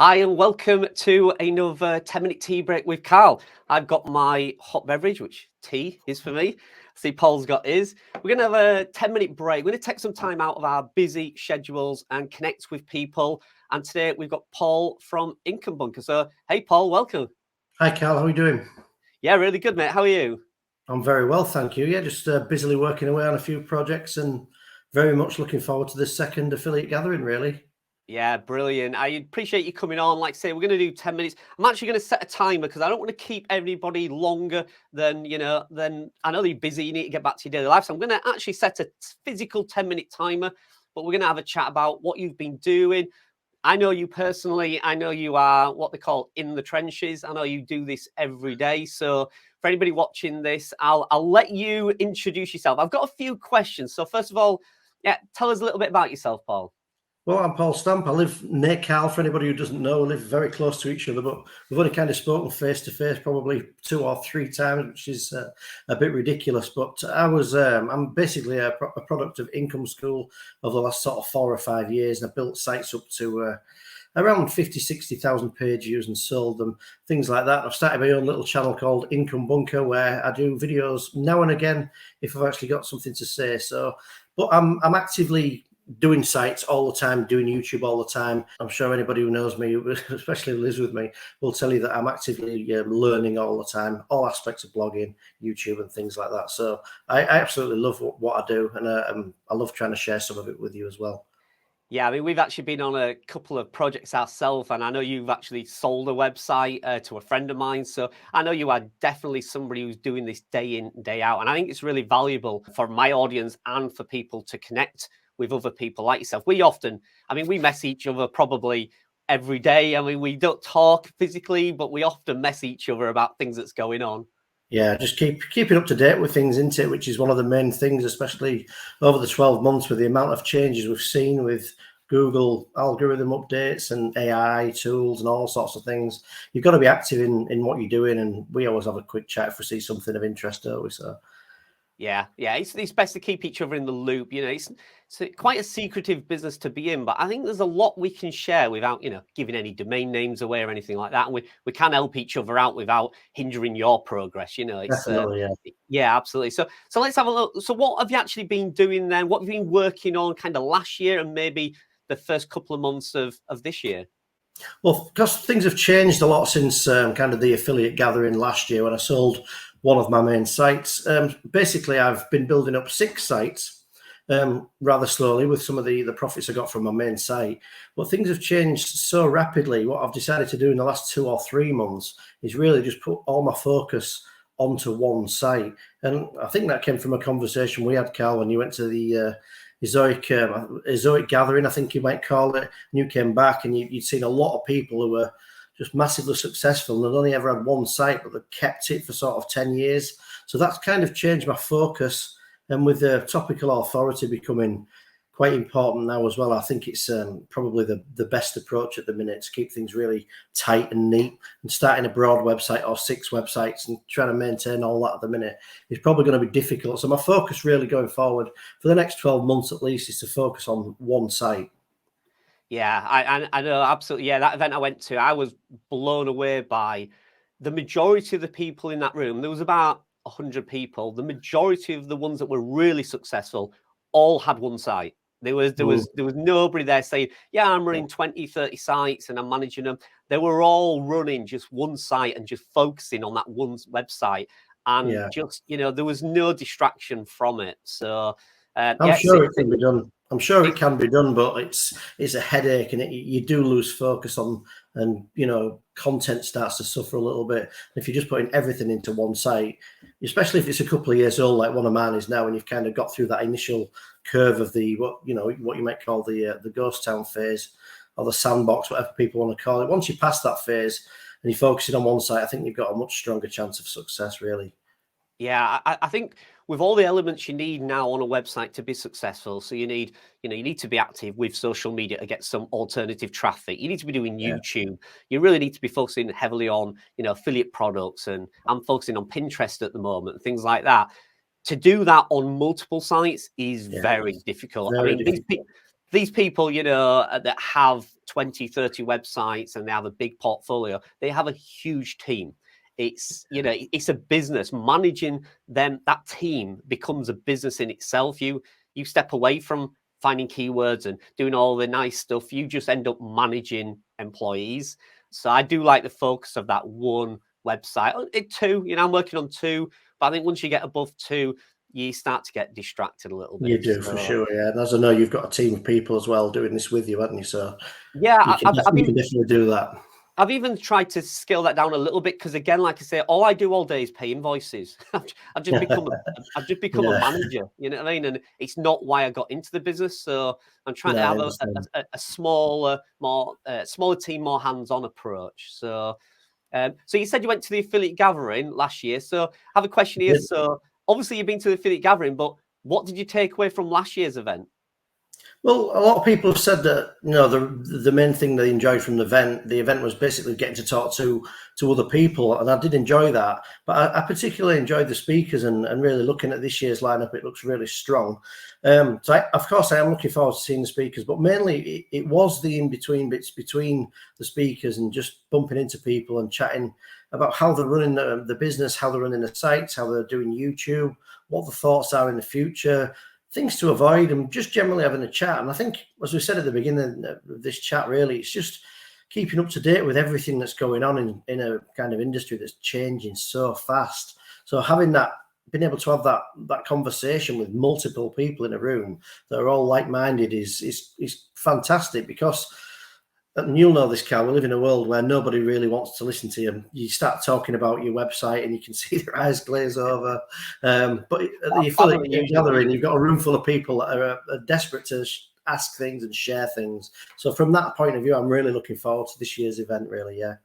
Hi and welcome to another 10-minute tea break with Carl. I've got my hot beverage, which tea is for me. See, Paul's got his. We're going to have a 10-minute break. We're going to take some time out of our busy schedules and connect with people. And today we've got Paul from Income Bunker. So, hey, Paul, welcome. Hi, Carl. How are you doing? Yeah, really good, mate. How are you? I'm very well, thank you. Yeah, just busily working away on a few projects and very much looking forward to this second affiliate gathering, really. Yeah, brilliant. I appreciate you coming on. Like I say, we're going to do 10 minutes. I'm actually going to set a timer because I don't want to keep everybody longer than, than I know you're busy. You need to get back to your daily life. So I'm going to actually set a physical 10-minute timer, but we're going to have a chat about what you've been doing. I know you personally. I know you are what they call in the trenches. I know you do this every day. So for anybody watching this, I'll let you introduce yourself. I've got a few questions. So first of all, yeah, tell us a little bit about yourself, Paul. Well, I'm Paul Stamp. I live near Carl. For anybody who doesn't know, we live very close to each other, but we've only kind of spoken face to face probably 2 or 3 times, which is a bit ridiculous. But I'm basically a product of Income School over the last sort of 4 or 5 years, and I built sites up to around 50, 60,000 page views and sold them, things like that. I've started my own little channel called Income Bunker, where I do videos now and again if I've actually got something to say. So, but I'm actively doing sites all the time, doing YouTube all the time. I'm sure anybody who knows me, especially lives with me, will tell you that I'm actively learning all the time, all aspects of blogging, YouTube and things like that. So I absolutely love what I do, and I love trying to share some of it with you as well. Yeah, I mean, we've actually been on a couple of projects ourselves, and I know you've actually sold a website to a friend of mine. So I know you are definitely somebody who's doing this day in, day out. And I think it's really valuable for my audience and for people to connect with other people like yourself. We mess each other probably every day. I mean, we don't talk physically, but we often mess each other about things that's going on. Yeah, just keeping up to date with things, isn't it? Which is one of the main things, especially over the 12 months with the amount of changes we've seen with Google algorithm updates and AI tools and all sorts of things. You've got to be active in what you're doing, and we always have a quick chat if we see something of interest, don't we? So Yeah, it's best to keep each other in the loop. It's quite a secretive business to be in, but I think there's a lot we can share without, giving any domain names away or anything like that. And we can help each other out without hindering your progress. It's definitely, yeah. yeah, absolutely. So let's have a look. So what have you actually been doing then? What have you been working on kind of last year and maybe the first couple of months of this year? Well, because things have changed a lot since kind of the affiliate gathering last year when I sold one of my main sites. Basically, I've been building up 6 sites rather slowly with some of the profits I got from my main site. But things have changed so rapidly. What I've decided to do in the last 2 or 3 months is really just put all my focus onto one site. And I think that came from a conversation we had, Carl, when you went to the Ezoic gathering, I think you might call it, and you came back and you'd seen a lot of people who were just massively successful and had only ever had one site, but they kept it for sort of 10 years. So that's kind of changed my focus. And with the topical authority becoming quite important now as well, I think it's probably the best approach at the minute to keep things really tight and neat. And starting a broad website or 6 websites and trying to maintain all that at the minute is probably going to be difficult. So my focus really going forward for the next 12 months at least is to focus on one site. Yeah, I know absolutely. Yeah, that event I went to, I was blown away by the majority of the people in that room. There was about 100 people. The majority of the ones that were really successful all had one site. There was nobody there saying, yeah, I'm running 20, 30 sites and I'm managing them. They were all running just one site and just focusing on that one website. And just, there was no distraction from it. So I'm sure it can be done. I'm sure it can be done, but it's a headache, and you do lose focus on, and content starts to suffer a little bit. If you're just putting everything into one site, especially if it's a couple of years old, like one of mine is now, and you've kind of got through that initial curve of the what you might call the ghost town phase or the sandbox, whatever people want to call it. Once you pass that phase and you're focusing on one site, I think you've got a much stronger chance of success, really. Yeah, I think with all the elements you need now on a website to be successful, so you need to be active with social media to get some alternative traffic. You need to be doing YouTube. You really need to be focusing heavily on, affiliate products, and I'm focusing on Pinterest at the moment, and things like that. To do that on multiple sites is very difficult. Very difficult. these people, that have 20, 30 websites and they have a big portfolio, they have a huge team. It's, it's a business. Managing them, that team becomes a business in itself. You step away from finding keywords and doing all the nice stuff. You just end up managing employees. So I do like the focus of that one website. Two, I'm working on two, but I think once you get above two, you start to get distracted a little bit. You do, for sure, yeah. And as I know, you've got a team of people as well doing this with you, haven't you? So yeah, you can definitely do that. I've even tried to scale that down a little bit because, again, like I say, all I do all day is pay invoices. I've just become a manager. You know what I mean? And it's not why I got into the business. So I'm trying to have a smaller team, more hands-on approach. So, so you said you went to the affiliate gathering last year. So I have a question here. So obviously you've been to the affiliate gathering, but what did you take away from last year's event? Well, a lot of people have said that the main thing they enjoyed from the event was basically getting to talk to other people, and I did enjoy that. But I particularly enjoyed the speakers, and really looking at this year's lineup, it looks really strong. So of course I am looking forward to seeing the speakers, but mainly it was the in-between bits between the speakers and just bumping into people and chatting about how they're running the business, how they're running the sites, how they're doing YouTube, what the thoughts are in the future, things to avoid, and just generally having a chat. And I think, as we said at the beginning of this chat, really, it's just keeping up to date with everything that's going on in a kind of industry that's changing so fast. So having that, being able to have that conversation with multiple people in a room that are all like-minded is fantastic, because, and you'll know this, Carl, we live in a world where nobody really wants to listen to you. You start talking about your website and you can see their eyes glaze over. But at the affiliate gathering, you've got a room full of people that are desperate to ask things and share things. So from that point of view, I'm really looking forward to this year's event, really, yeah.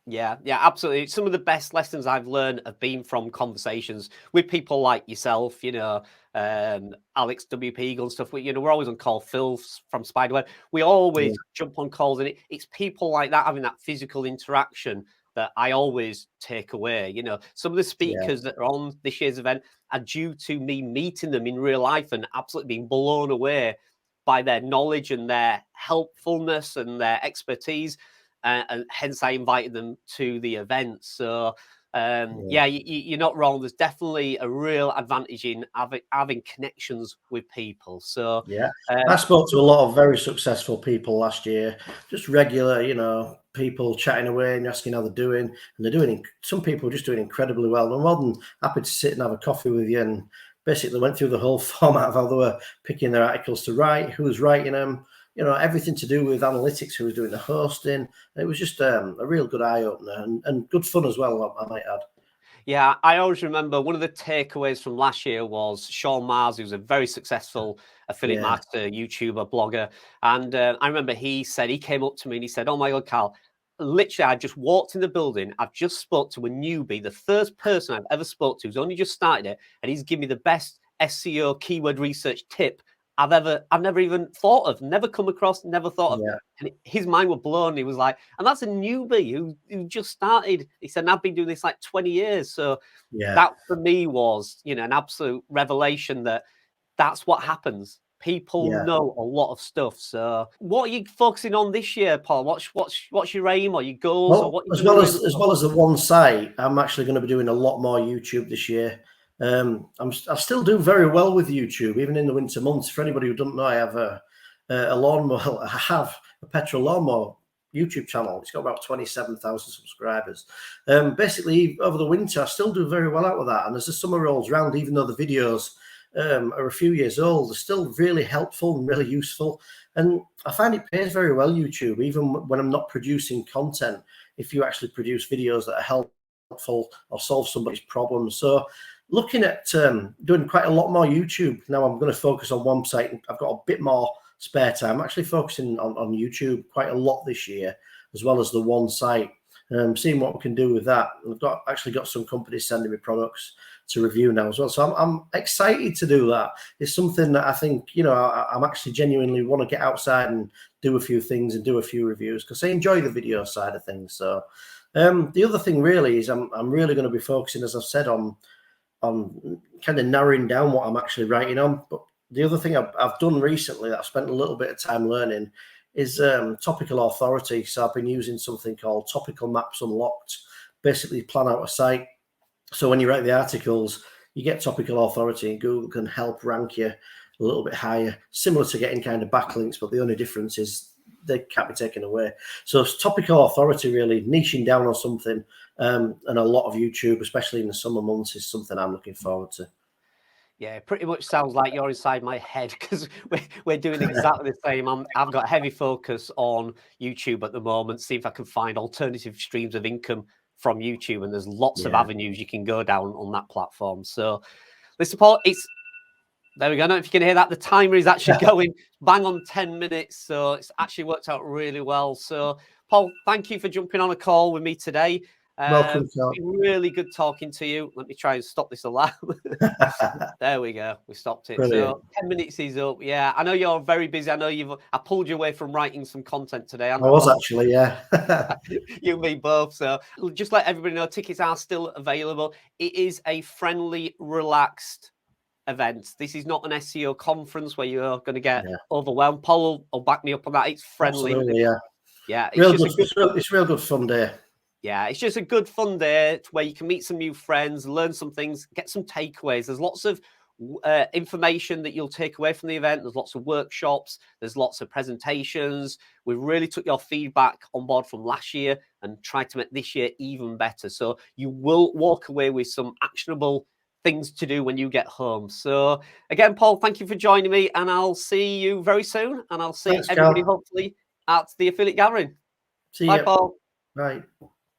Yeah, absolutely. Some of the best lessons I've learned have been from conversations with people like yourself, Alex WP Eagle and stuff. We're always on call. Phil from Spiderweb. We always jump on calls, and it's people like that, having that physical interaction, that I always take away. Some of the speakers that are on this year's event are due to me meeting them in real life and absolutely being blown away by their knowledge and their helpfulness and their expertise. And hence I invited them to the event. So you're not wrong. There's definitely a real advantage in having connections with people. So I spoke to a lot of very successful people last year, just regular, people chatting away and asking how they're doing, and some people are just doing incredibly well. I'm more than happy to sit and have a coffee with you, and basically went through the whole format of how they were picking their articles to write, who was writing them, everything to do with analytics, who was doing the hosting. It was just a real good eye-opener and good fun as well, I might add. Yeah, I always remember one of the takeaways from last year was Sean Mars, who's a very successful affiliate marketer, YouTuber, blogger. And I remember he came up to me and he said, "Oh my God, Carl, literally, I just walked in the building. I've just spoke to a newbie, the first person I've ever spoke to who's only just started it. And he's given me the best SEO keyword research tip I've never even thought of, never come across, never thought of." And his mind was blown. He was like, and that's a newbie who just started. He said, and I've been doing this like 20 years. So that for me was, an absolute revelation that's what happens. People know a lot of stuff. So what are you focusing on this year, Paul? What's your aim or your goals? Well, or what as well as the one site, I'm actually going to be doing a lot more YouTube this year. I still do very well with YouTube, even in the winter months. For anybody who doesn't know, I have a lawnmower. I have a petrol lawnmower YouTube channel. It's got about 27,000 subscribers. Basically, over the winter, I still do very well out of that. And as the summer rolls around, even though the videos are a few years old, they're still really helpful and really useful. And I find it pays very well, YouTube, even when I'm not producing content, if you actually produce videos that are helpful or solve somebody's problems. So looking at doing quite a lot more YouTube. Now I'm going to focus on one site. I've got a bit more spare time. I'm actually focusing on YouTube quite a lot this year, as well as the one site. Seeing what we can do with that. I've actually got some companies sending me products to review now as well. So I'm excited to do that. It's something that I think, I'm actually genuinely want to get outside and do a few things and do a few reviews, because I enjoy the video side of things. So the other thing really is I'm really going to be focusing, as I've said, on kind of narrowing down what I'm actually writing on. But the other thing I've done recently that I've spent a little bit of time learning is topical authority. So I've been using something called Topical Maps Unlocked. Basically, plan out a site. So when you write the articles, you get topical authority, and Google can help rank you a little bit higher, similar to getting kind of backlinks, but the only difference is they can't be taken away. So it's topical authority, really niching down on something, and a lot of YouTube, especially in the summer months, is something I'm looking forward to. Yeah, pretty much sounds like you're inside my head because we're doing exactly the same. I've got heavy focus on YouTube at the moment, see if I can find alternative streams of income from YouTube, and there's lots of avenues you can go down on that platform. So, listen, Paul, there we go. I don't know if you can hear that. The timer is actually going bang on 10 minutes, so it's actually worked out really well. So, Paul, thank you for jumping on a call with me today. Welcome, it's been really good talking to you. Let me try and stop this alarm. There we go. We stopped it. Brilliant. So 10 minutes is up. Yeah, I know you're very busy. I know I pulled you away from writing some content today. I was actually, yeah. You and me both. So just let everybody know tickets are still available. It is a friendly, relaxed event. This is not an SEO conference where you're going to get overwhelmed. Paul will back me up on that. It's friendly. Absolutely, yeah. Yeah, it's real good fun day. Yeah, it's just a good fun day where you can meet some new friends, learn some things, get some takeaways. There's lots of information that you'll take away from the event. There's lots of workshops. There's lots of presentations. We really took your feedback on board from last year and tried to make this year even better. So you will walk away with some actionable things to do when you get home. So again, Paul, thank you for joining me, and I'll see you very soon. And I'll see everybody hopefully at the affiliate gathering. See Bye, you. Paul. Right.